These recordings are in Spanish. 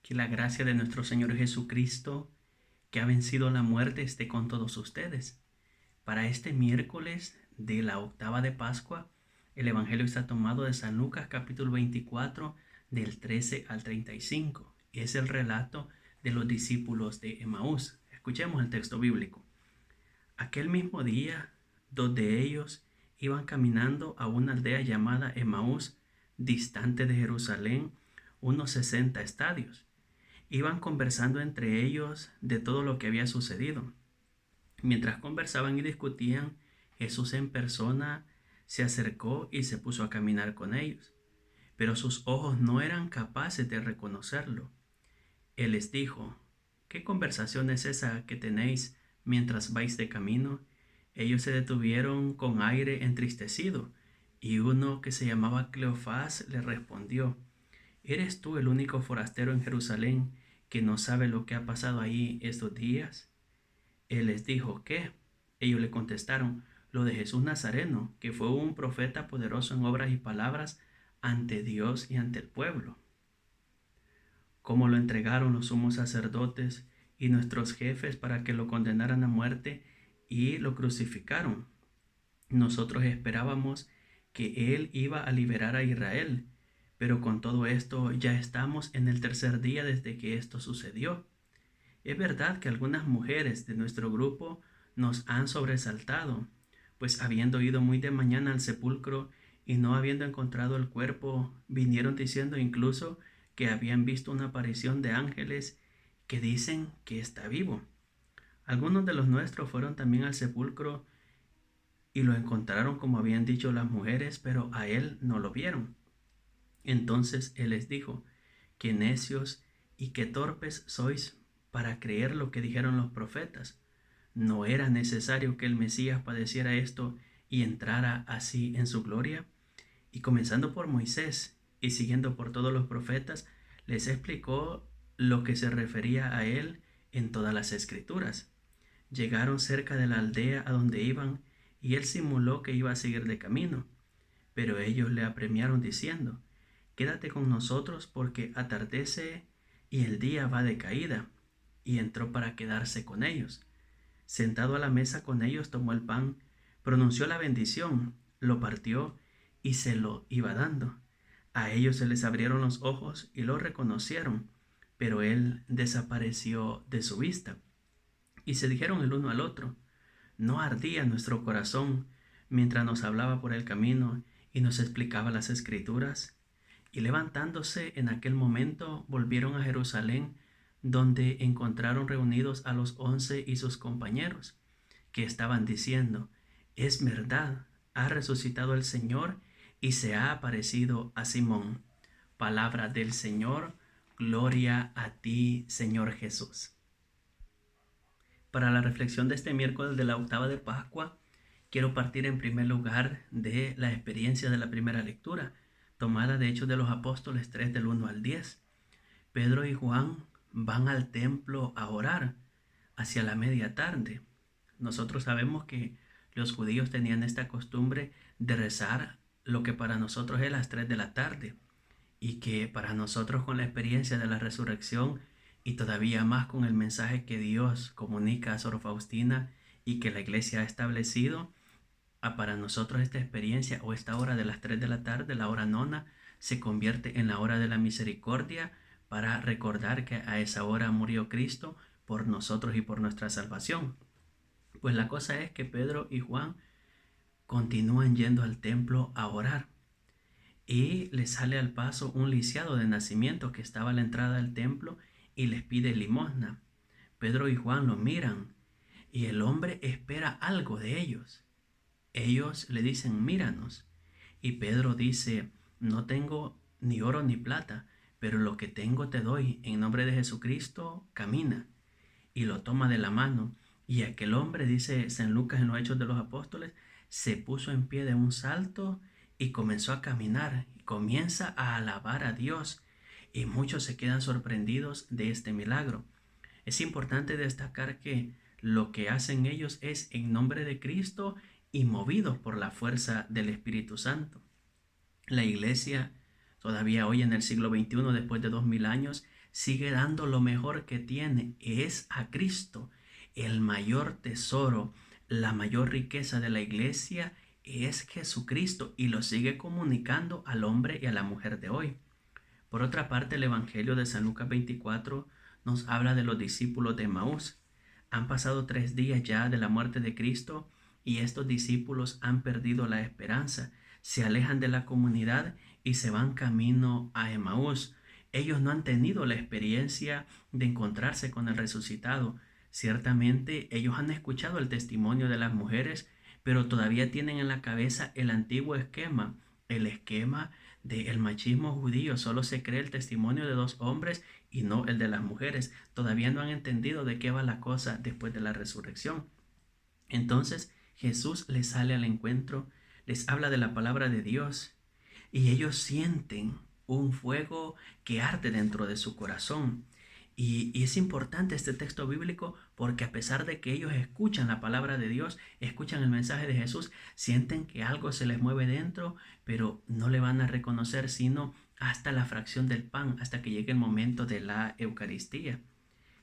Que la gracia de nuestro Señor Jesucristo, que ha vencido la muerte, esté con todos ustedes. Para este miércoles de la octava de Pascua, el Evangelio está tomado de San Lucas capítulo 24, del 13 al 35. Es el relato de los discípulos de Emaús. Escuchemos el texto bíblico. Aquel mismo día, dos de ellos iban caminando a una aldea llamada Emaús, distante de Jerusalén, unos 60 estadios. Iban conversando entre ellos de todo lo que había sucedido. Mientras conversaban y discutían, Jesús en persona se acercó y se puso a caminar con ellos, pero sus ojos no eran capaces de reconocerlo. Él les dijo: ¿Qué conversación es esa que tenéis mientras vais de camino? Ellos se detuvieron con aire entristecido, y uno que se llamaba Cleofás le respondió: ¿Eres tú el único forastero en Jerusalén que no sabe lo que ha pasado ahí estos días? Él les dijo: ¿Qué? Ellos le contestaron: lo de Jesús Nazareno, que fue un profeta poderoso en obras y palabras ante Dios y ante el pueblo. Cómo lo entregaron los sumos sacerdotes y nuestros jefes para que lo condenaran a muerte y lo crucificaron. Nosotros esperábamos que él iba a liberar a Israel, pero con todo esto ya estamos en el tercer día desde que esto sucedió. Es verdad que algunas mujeres de nuestro grupo nos han sobresaltado, pues habiendo ido muy de mañana al sepulcro y no habiendo encontrado el cuerpo, vinieron diciendo incluso que habían visto una aparición de ángeles que dicen que está vivo. Algunos de los nuestros fueron también al sepulcro y lo encontraron como habían dicho las mujeres, pero a él no lo vieron. Entonces él les dijo: qué necios y qué torpes sois para creer lo que dijeron los profetas. ¿No era necesario que el Mesías padeciera esto y entrara así en su gloria? Y comenzando por Moisés y siguiendo por todos los profetas, les explicó lo que se refería a él en todas las escrituras. Llegaron cerca de la aldea a donde iban, y él simuló que iba a seguir de camino, pero ellos le apremiaron diciendo: quédate con nosotros porque atardece y el día va de caída. Y entró para quedarse con ellos. Sentado a la mesa con ellos, tomó el pan, pronunció la bendición, lo partió y se lo iba dando. A ellos se les abrieron los ojos y lo reconocieron, pero él desapareció de su vista. Y se dijeron el uno al otro: ¿no ardía nuestro corazón mientras nos hablaba por el camino y nos explicaba las escrituras? Y levantándose en aquel momento, volvieron a Jerusalén, donde encontraron reunidos a los 11 y sus compañeros, que estaban diciendo: es verdad, ha resucitado el Señor y se ha aparecido a Simón. Palabra del Señor. Gloria a ti, Señor Jesús. Para la reflexión de este miércoles de la octava de Pascua, quiero partir en primer lugar de la experiencia de la primera lectura, tomada de Hechos de los Apóstoles 3 del 1 al 10. Pedro y Juan van al templo a orar hacia la media tarde. Nosotros sabemos que los judíos tenían esta costumbre de rezar lo que para nosotros es las 3 de la tarde, y que para nosotros, con la experiencia de la resurrección y todavía más con el mensaje que Dios comunica a Sor Faustina y que la iglesia ha establecido, para nosotros esta experiencia o esta hora de las 3 de la tarde, la hora nona, se convierte en la hora de la misericordia, para recordar que a esa hora murió Cristo por nosotros y por nuestra salvación. Pues la cosa es que Pedro y Juan continúan yendo al templo a orar, y les sale al paso un lisiado de nacimiento que estaba a la entrada del templo y les pide limosna. Pedro y Juan lo miran y el hombre espera algo de ellos. Ellos le dicen: míranos. Y Pedro dice: no tengo ni oro ni plata, pero lo que tengo te doy. En nombre de Jesucristo, camina. Y lo toma de la mano. Y aquel hombre, dice San Lucas en los Hechos de los Apóstoles, se puso en pie de un salto y comenzó a caminar. Y comienza a alabar a Dios. Y muchos se quedan sorprendidos de este milagro. Es importante destacar que lo que hacen ellos es en nombre de Cristo y movidos por la fuerza del Espíritu Santo. La iglesia todavía hoy en el siglo XXI, después de 2000 años, sigue dando lo mejor que tiene, es a Cristo. El mayor tesoro, la mayor riqueza de la iglesia es Jesucristo y lo sigue comunicando al hombre y a la mujer de hoy. Por otra parte, el Evangelio de San Lucas 24 nos habla de los discípulos de Maús. Han pasado 3 días ya de la muerte de Cristo y estos discípulos han perdido la esperanza, se alejan de la comunidad y se van camino a Emaús. Ellos no han tenido la experiencia de encontrarse con el resucitado. Ciertamente ellos han escuchado el testimonio de las mujeres, pero todavía tienen en la cabeza el antiguo esquema, el esquema del machismo judío. Solo se cree el testimonio de 2 hombres y no el de las mujeres. Todavía no han entendido de qué va la cosa después de la resurrección. Entonces Jesús les sale al encuentro, les habla de la palabra de Dios y ellos sienten un fuego que arde dentro de su corazón. Y es importante este texto bíblico porque a pesar de que ellos escuchan la palabra de Dios, escuchan el mensaje de Jesús, sienten que algo se les mueve dentro, pero no le van a reconocer sino hasta la fracción del pan, hasta que llegue el momento de la Eucaristía.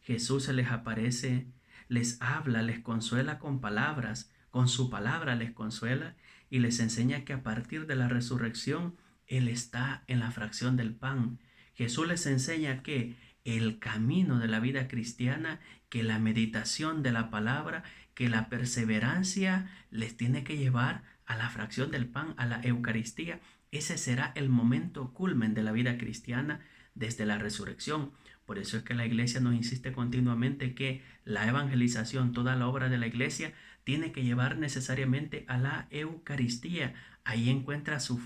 Jesús se les aparece, les habla, les consuela con palabras, con su palabra les consuela y les enseña que a partir de la resurrección Él está en la fracción del pan. Jesús les enseña que el camino de la vida cristiana, que la meditación de la palabra, que la perseverancia les tiene que llevar a la fracción del pan, a la Eucaristía. Ese será el momento culmen de la vida cristiana desde la resurrección. Por eso es que la iglesia nos insiste continuamente que la evangelización, toda la obra de la iglesia, tiene que llevar necesariamente a la Eucaristía. Ahí encuentra su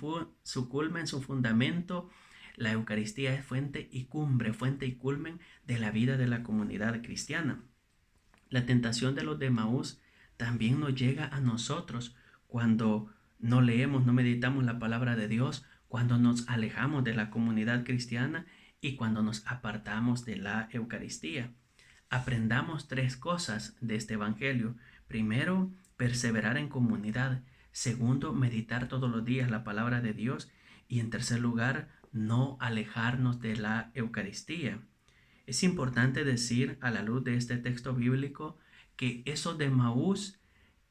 culmen, su fundamento. La Eucaristía es fuente y cumbre, fuente y culmen de la vida de la comunidad cristiana. La tentación de los de Maús también nos llega a nosotros cuando no leemos, no meditamos la palabra de Dios, cuando nos alejamos de la comunidad cristiana y cuando nos apartamos de la Eucaristía. Aprendamos 3 cosas de este Evangelio. Primero, perseverar en comunidad. Segundo, meditar todos los días la palabra de Dios. Y en tercer lugar, no alejarnos de la Eucaristía. Es importante decir a la luz de este texto bíblico que esos de Maús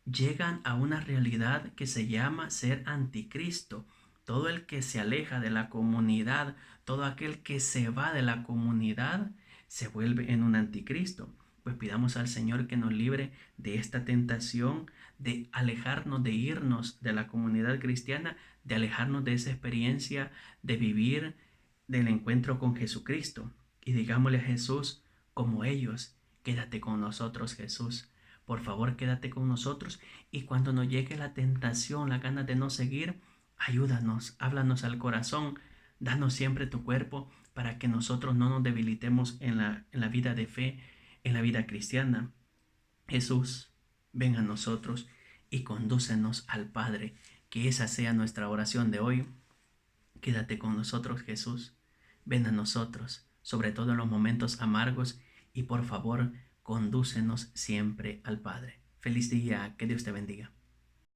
llegan a una realidad que se llama ser anticristo. Todo el que se aleja de la comunidad, todo aquel que se va de la comunidad, se vuelve en un anticristo. Pues pidamos al Señor que nos libre de esta tentación de alejarnos, de irnos de la comunidad cristiana, de alejarnos de esa experiencia de vivir del encuentro con Jesucristo. Y digámosle a Jesús, como ellos, quédate con nosotros, Jesús. Por favor, quédate con nosotros y cuando nos llegue la tentación, la ganas de no seguir, ayúdanos, háblanos al corazón, danos siempre tu cuerpo para que nosotros no nos debilitemos en la vida de fe, en la vida cristiana. Jesús, ven a nosotros y condúcenos al Padre, que esa sea nuestra oración de hoy. Quédate con nosotros, Jesús, ven a nosotros, sobre todo en los momentos amargos y por favor, condúcenos siempre al Padre. Feliz día, que Dios te bendiga.